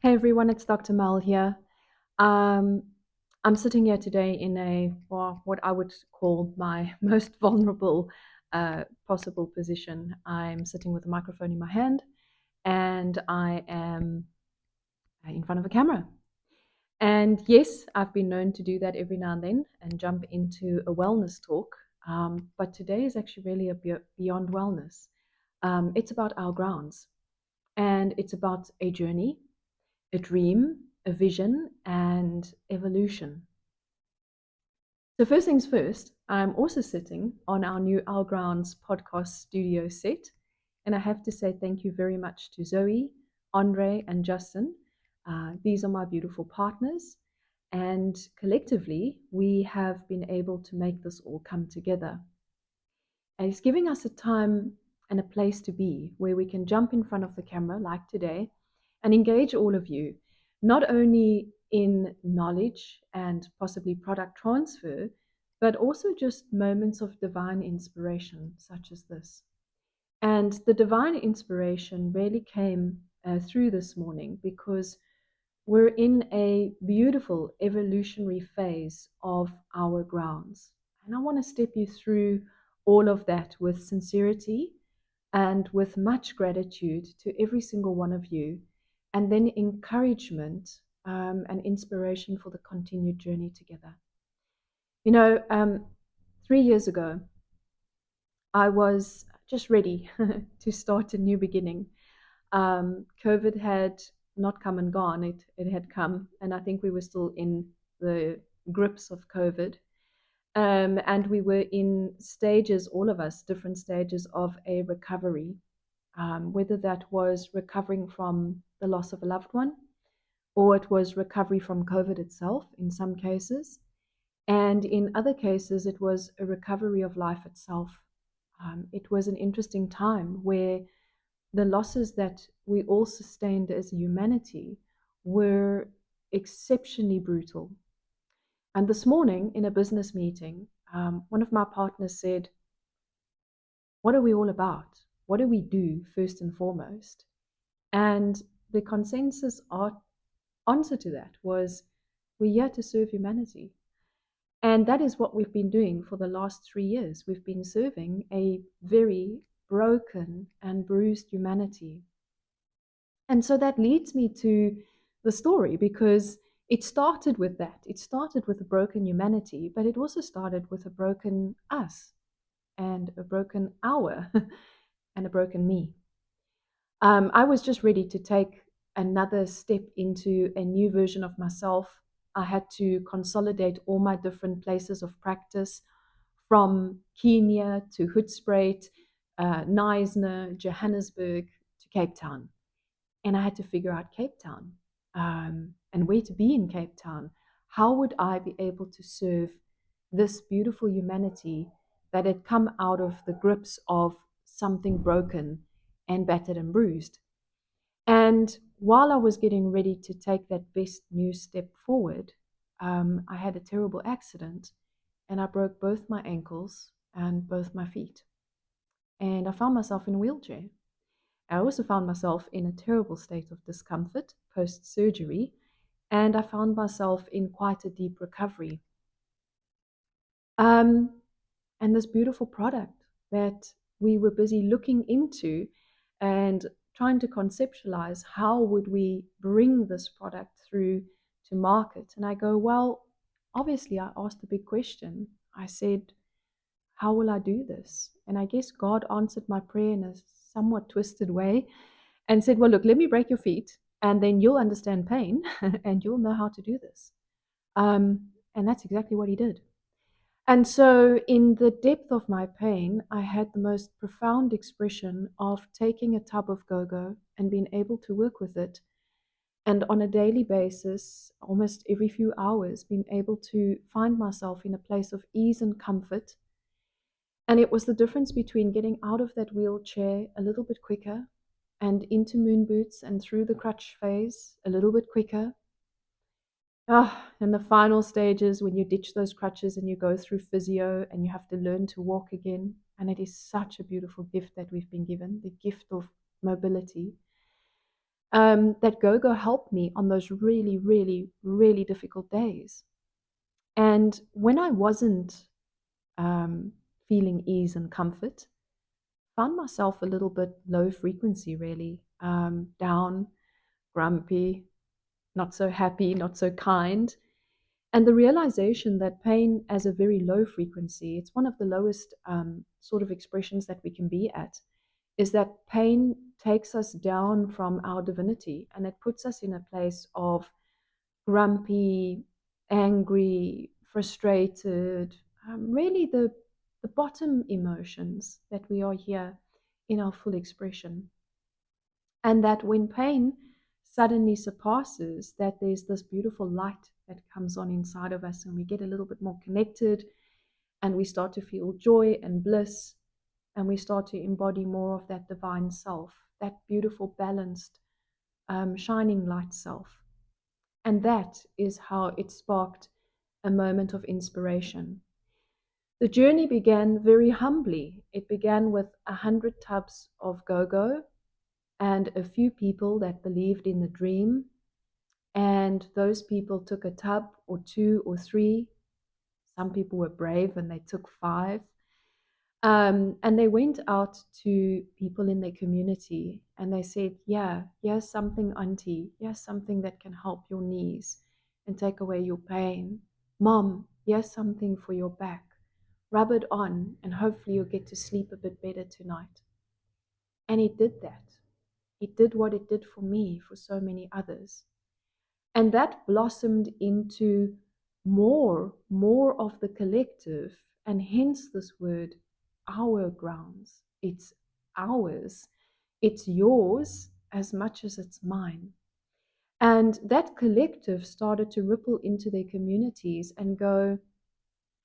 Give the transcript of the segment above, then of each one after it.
Hey everyone, it's Dr. Mel here. Um, I'm sitting here today in what I would call my most vulnerable possible position. I'm sitting with a microphone in my hand and I am in front of a camera. And yes, I've been known to do that every now and then and jump into a wellness talk. But today is actually really beyond wellness. It's about our grounds and it's about a journey, a dream, a vision, and evolution. So, first things first, I'm also sitting on our new Our Grounds podcast studio set. And I have to say thank you very much to Zoe, Andre, and Justin. These are my beautiful partners. And collectively, we have been able to make this all come together. And it's giving us a time and a place to be where we can jump in front of the camera, like today, and engage all of you, not only in knowledge and possibly product transfer, but also just moments of divine inspiration, such as this. And the divine inspiration really came through this morning because we're in a beautiful evolutionary phase of our grounds. And I want to step you through all of that with sincerity and with much gratitude to every single one of you, and then encouragement and inspiration for the continued journey together. You know, 3 years ago, I was just ready to start a new beginning. COVID had not come and gone, it had come, and I think we were still in the grips of COVID. And we were in stages, all of us, different stages of a recovery, whether that was recovering from the loss of a loved one, or it was recovery from COVID itself in some cases. And in other cases, it was a recovery of life itself. It was an interesting time where the losses that we all sustained as humanity were exceptionally brutal. And this morning in a business meeting, one of my partners said, "What are we all about? What do we do first and foremost?" And the consensus answer to that was, we're here to serve humanity. And that is what we've been doing for the last 3 years. We've been serving a very broken and bruised humanity. And so that leads me to the story, because it started with that. It started with a broken humanity, but it also started with a broken us and a broken hour and a broken me. I was just ready to take another step into a new version of myself. I had to consolidate all my different places of practice from Kenya to Hoedspruit, Knysna, Johannesburg to Cape Town. And I had to figure out Cape Town and where to be in Cape Town. How would I be able to serve this beautiful humanity that had come out of the grips of something broken and battered and bruised? And while I was getting ready to take that best new step forward, I had a terrible accident and I broke both my ankles and both my feet. And I found myself in a wheelchair. I also found myself in a terrible state of discomfort post surgery, and I found myself in quite a deep recovery. Um, and this beautiful product that we were busy looking into and trying to conceptualize, how would we bring this product through to market? And I go, well, obviously, I asked a big question. I said, how will I do this? And I guess God answered my prayer in a somewhat twisted way and said, well, look, let me break your feet and then you'll understand pain and you'll know how to do this. And that's exactly what he did. And so, in the depth of my pain, I had the most profound expression of taking a tub of go-go and being able to work with it. And on a daily basis, almost every few hours, being able to find myself in a place of ease and comfort. And it was the difference between getting out of that wheelchair a little bit quicker and into moon boots and through the crutch phase a little bit quicker. And the final stages when you ditch those crutches and you go through physio and you have to learn to walk again. And it is such a beautiful gift that we've been given, the gift of mobility. that go-go helped me on those really, really, really difficult days. And when I wasn't um, feeling ease and comfort, found myself a little bit low frequency, really, down, grumpy, not so happy, not so kind. And the realization that pain as a very low frequency, it's one of the lowest sort of expressions that we can be at, is that pain takes us down from our divinity and it puts us in a place of grumpy, angry, frustrated, really the bottom emotions that we are here in our full expression. And that when pain suddenly surpasses, that there's this beautiful light that comes on inside of us and we get a little bit more connected and we start to feel joy and bliss and we start to embody more of that divine self, that beautiful, balanced, shining light self. And that is how it sparked a moment of inspiration. The journey began very humbly. It began with 100 tubs of go-go and a few people that believed in the dream. And those people took a tub or two or three. Some people were brave and they took 5. And they went out to people in their community and they said, yeah, here's something, auntie. Here's something that can help your knees and take away your pain. Mom, here's something for your back. Rub it on and hopefully you'll get to sleep a bit better tonight. And he did that. He did what it did for me, for so many others. And that blossomed into more of the collective, and hence this word, our grounds. It's ours. It's yours as much as it's mine. And that collective started to ripple into their communities and go,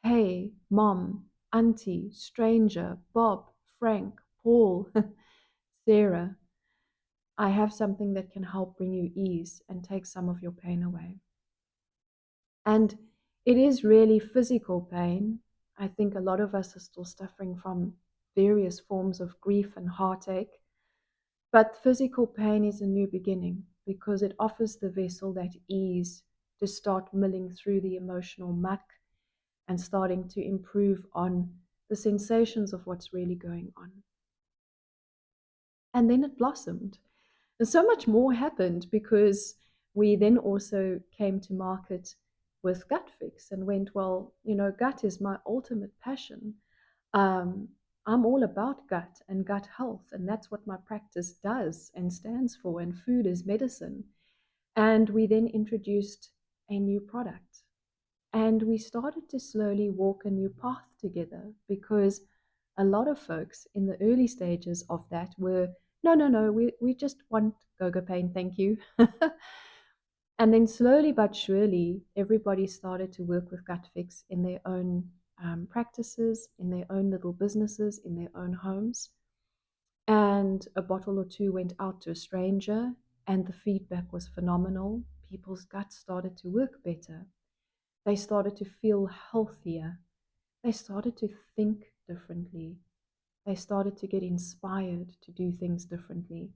hey, mom, auntie, stranger, Bob, Frank, Paul, Sarah, I have something that can help bring you ease and take some of your pain away. And it is really physical pain. I think a lot of us are still suffering from various forms of grief and heartache. But physical pain is a new beginning because it offers the vessel that ease to start milling through the emotional muck and starting to improve on the sensations of what's really going on. And then it blossomed. And so much more happened because we then also came to market with Gutfix and went, well, gut is my ultimate passion. Um, I'm all about gut and gut health, and that's what my practice does and stands for, and food is medicine. And we then introduced a new product. And we started to slowly walk a new path together because a lot of folks in the early stages of that were, no, we just want go-go pain, thank you. And then slowly but surely, everybody started to work with Gutfix in their own practices, in their own little businesses, in their own homes. And a bottle or two went out to a stranger, and the feedback was phenomenal. People's guts started to work better. They started to feel healthier. They started to think differently. They started to get inspired to do things differently.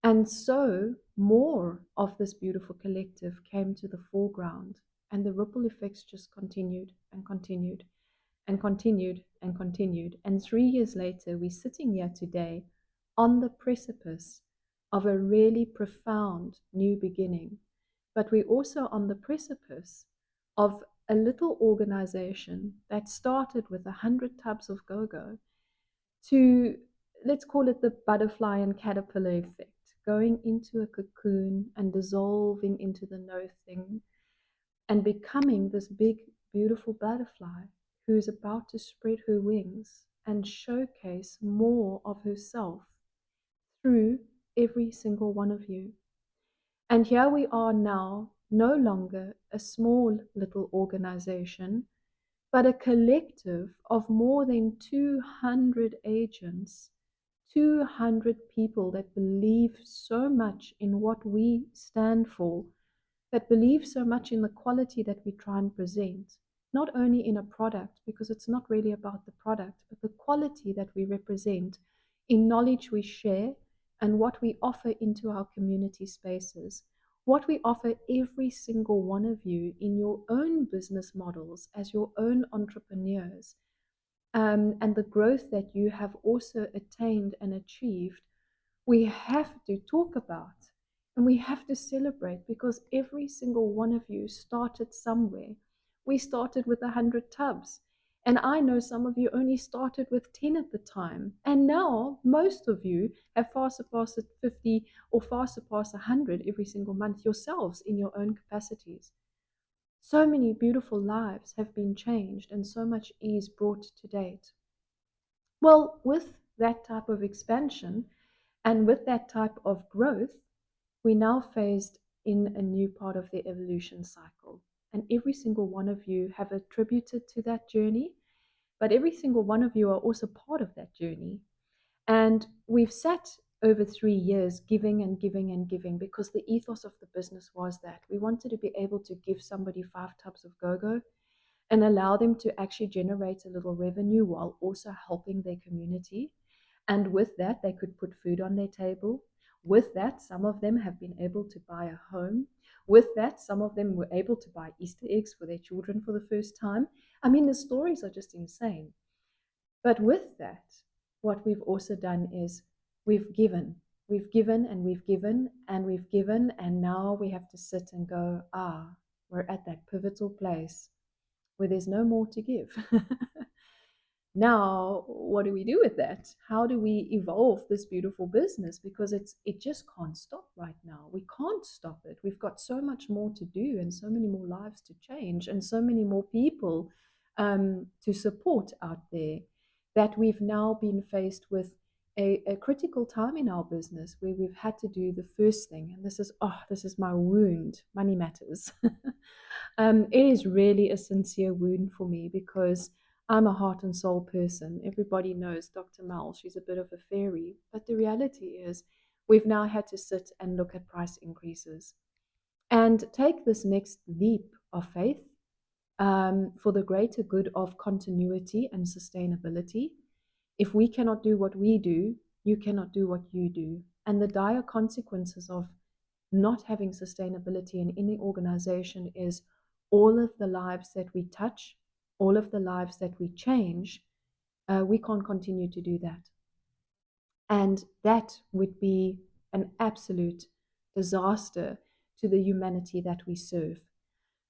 And so more of this beautiful collective came to the foreground, and the ripple effects just continued and continued and continued and continued. And 3 years later, we're sitting here today on the precipice of a really profound new beginning. But we're also on the precipice of a little organization that started with 100 tubs of go-go to, let's call it the butterfly and caterpillar effect, going into a cocoon and dissolving into the no thing and becoming this big, beautiful butterfly who's about to spread her wings and showcase more of herself through every single one of you. And here we are now, no longer a small little organization, but a collective of more than 200 agents, 200 people that believe so much in what we stand for, that believe so much in the quality that we try and present, not only in a product, because it's not really about the product, but the quality that we represent in knowledge we share and what we offer into our community spaces, what we offer every single one of you in your own business models as your own entrepreneurs, and the growth that you have also attained and achieved, we have to talk about and we have to celebrate, because every single one of you started somewhere. We started with 100 tubs. And I know some of you only started with 10 at the time. And now most of you have far surpassed 50 or far surpassed 100 every single month yourselves in your own capacities. So many beautiful lives have been changed and so much ease brought to date. Well, with that type of expansion and with that type of growth, we now phased in a new part of the evolution cycle. And every single one of you have attributed to that journey, but every single one of you are also part of that journey. And we've sat over 3 years giving and giving and giving, because the ethos of the business was that we wanted to be able to give somebody 5 tubs of go-go and allow them to actually generate a little revenue while also helping their community. And with that, they could put food on their table. With that, some of them have been able to buy a home. With that, some of them were able to buy Easter eggs for their children for the first time. I mean, the stories are just insane. But with that, what we've also done is we've given. We've given and we've given and we've given, and now we have to sit and go, we're at that pivotal place where there's no more to give. Now, what do we do with that? How do we evolve this beautiful business? Because it just can't stop right now. We can't stop it. We've got so much more to do and so many more lives to change and so many more people to support out there, that we've now been faced with a critical time in our business where we've had to do the first thing. And this is my wound. Money matters. It is really a sincere wound for me, because I'm a heart and soul person. Everybody knows Dr. Mel, she's a bit of a fairy. But the reality is, we've now had to sit and look at price increases and take this next leap of faith for the greater good of continuity and sustainability. If we cannot do what we do, you cannot do what you do. And the dire consequences of not having sustainability in any organization is all of the lives that we touch, all of the lives that we change. We can't continue to do that. And that would be an absolute disaster to the humanity that we serve.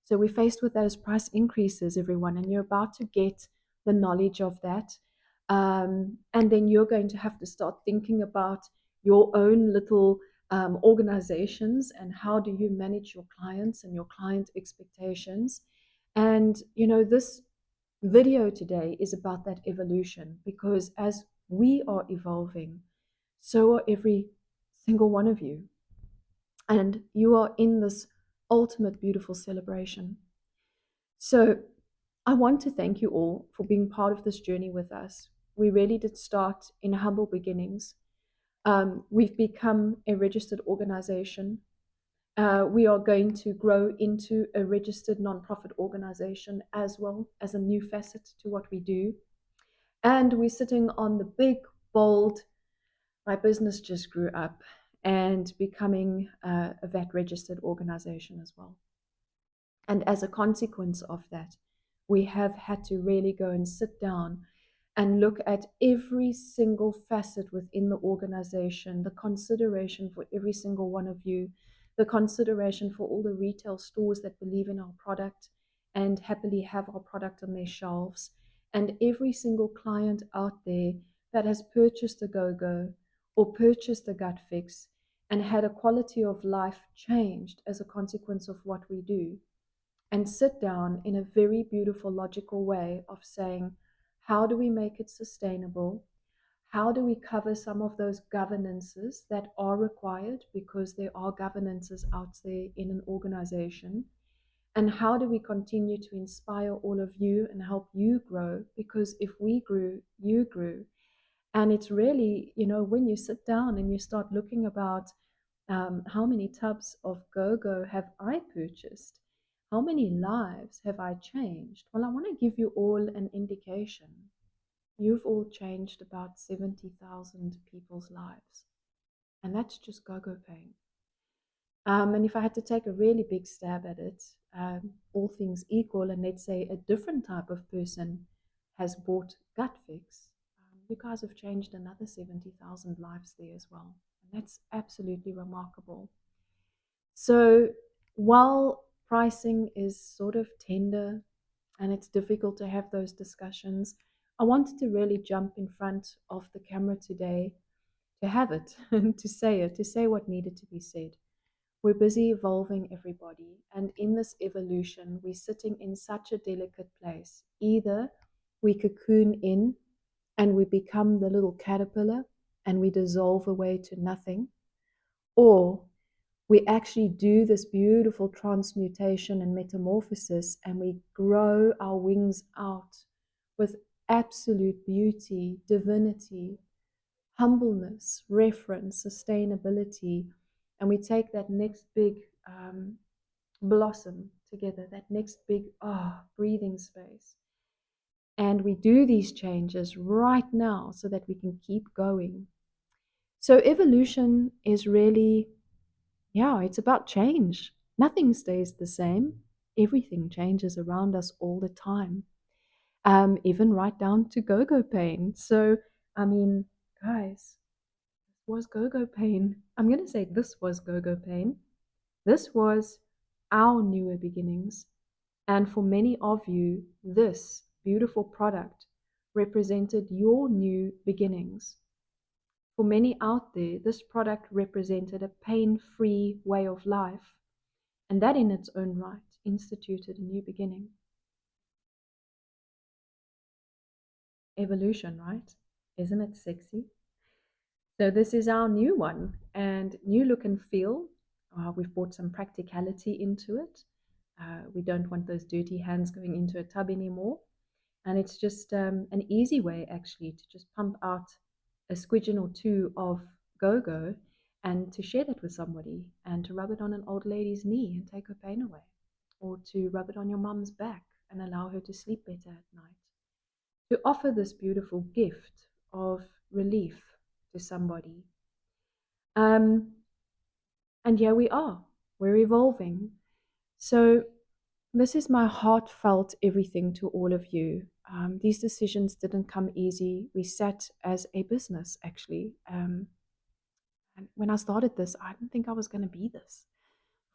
So we're faced with those price increases, everyone, and you're about to get the knowledge of that. And then you're going to have to start thinking about your own little organizations and how do you manage your clients and your client expectations. And, this video today is about that evolution, because as we are evolving, so are every single one of you. And you are in this ultimate beautiful celebration. So I want to thank you all for being part of this journey with us. We really did start in humble beginnings. We've become a registered organization. We are going to grow into a registered nonprofit organization as well as a new facet to what we do. And we're sitting on the big, bold, my business just grew up, and becoming a VAT registered organization as well. And as a consequence of that, we have had to really go and sit down and look at every single facet within the organization, the consideration for every single one of you, the consideration for all the retail stores that believe in our product and happily have our product on their shelves, and every single client out there that has purchased a go-go or purchased a Gutfix and had a quality of life changed as a consequence of what we do. And sit down in a very beautiful, logical way of saying, how do we make it sustainable? How do we cover some of those governances that are required, because there are governances out there in an organization? And how do we continue to inspire all of you and help you grow? Because if we grew, you grew. And it's really, when you sit down and you start looking about how many tubs of go-go have I purchased? How many lives have I changed? Well, I want to give you all an indication. You've all changed about 70,000 people's lives. and that's just go-go pain. And if I had to take a really big stab at it, all things equal, and let's say a different type of person has bought Gutfix, you guys have changed another 70,000 lives there as well. And that's absolutely remarkable. So while pricing is sort of tender and it's difficult to have those discussions, I wanted to really jump in front of the camera today to have it, to say what needed to be said. We're busy evolving, everybody, and in this evolution, we're sitting in such a delicate place. Either we cocoon in and we become the little caterpillar and we dissolve away to nothing, or we actually do this beautiful transmutation and metamorphosis and we grow our wings out with absolute beauty, divinity, humbleness, reference, sustainability, and we take that next big blossom together, that next big breathing space. And we do these changes right now so that we can keep going. So evolution is really, it's about change. Nothing stays the same. Everything changes around us all the time, even right down to go-go pain. So, I mean, guys, was go-go pain. I'm going to say this was go-go pain. This was our newer beginnings. And for many of you, this beautiful product represented your new beginnings. For many out there, this product represented a pain-free way of life. And that in its own right instituted a new beginning. Evolution, right? Isn't it sexy? So this is our new one, and new look and feel. We've brought some practicality into it. We don't want those dirty hands going into a tub anymore. And it's just an easy way, actually, to just pump out a squidgen or two of go-go and to share that with somebody and to rub it on an old lady's knee and take her pain away, or to rub it on your mum's back and allow her to sleep better at night. To offer this beautiful gift of relief to somebody. And here we are, we're evolving. So this is my heartfelt everything to all of you. These decisions didn't come easy. We sat as a business, actually. And when I started this, I didn't think I was going to be this.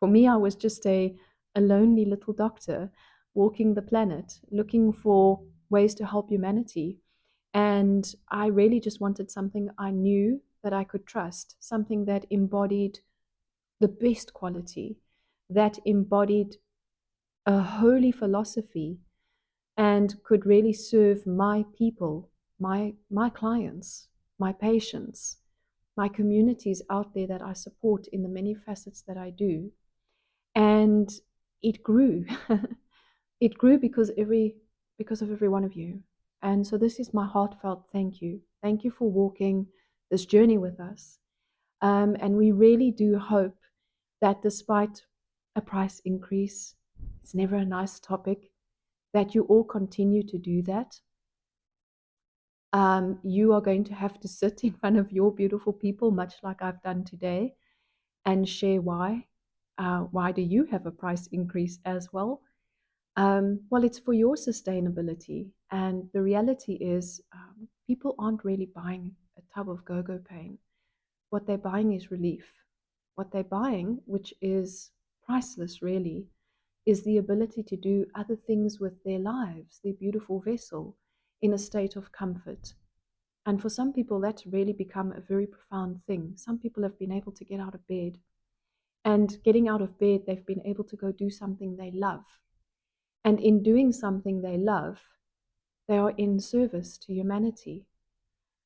For me, I was just a lonely little doctor walking the planet, looking for ways to help humanity. And I really just wanted something I knew that I could trust, something that embodied the best quality, that embodied a holy philosophy and could really serve my people, my clients, my patients, my communities out there that I support in the many facets that I do. And it grew. It grew because of every one of you. And so this is my heartfelt thank you. Thank you for walking this journey with us. And we really do hope that despite a price increase, it's never a nice topic, that you all continue to do that. You are going to have to sit in front of your beautiful people, much like I've done today, and share why. Why do you have a price increase as well? Well, it's for your sustainability. And the reality is, people aren't really buying a tub of go-go pain. What they're buying is relief. What they're buying, which is priceless really, is the ability to do other things with their lives, their beautiful vessel, in a state of comfort. And for some people, that's really become a very profound thing. Some people have been able to get out of bed. And getting out of bed, they've been able to go do something they love. And in doing something they love, they are in service to humanity.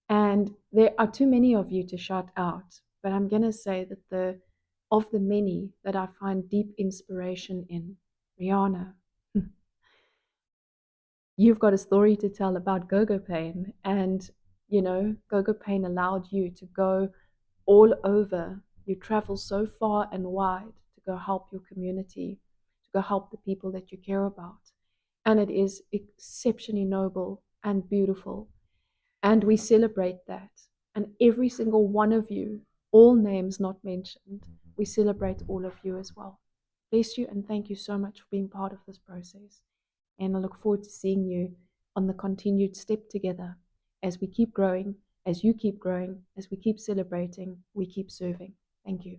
And there are too many of you to shout out, but I'm going to say that of the many that I find deep inspiration in, Rihanna, you've got a story to tell about go-go pain. And, go-go pain allowed you to go all over. You travel so far and wide to go help your community, to go help the people that you care about. And it is exceptionally noble and beautiful. And we celebrate that. And every single one of you all names not mentioned, we celebrate all of you as well. Bless you and thank you so much for being part of this process. And I look forward to seeing you on the continued step together as we keep growing, as you keep growing, as we keep celebrating, we keep serving. Thank you.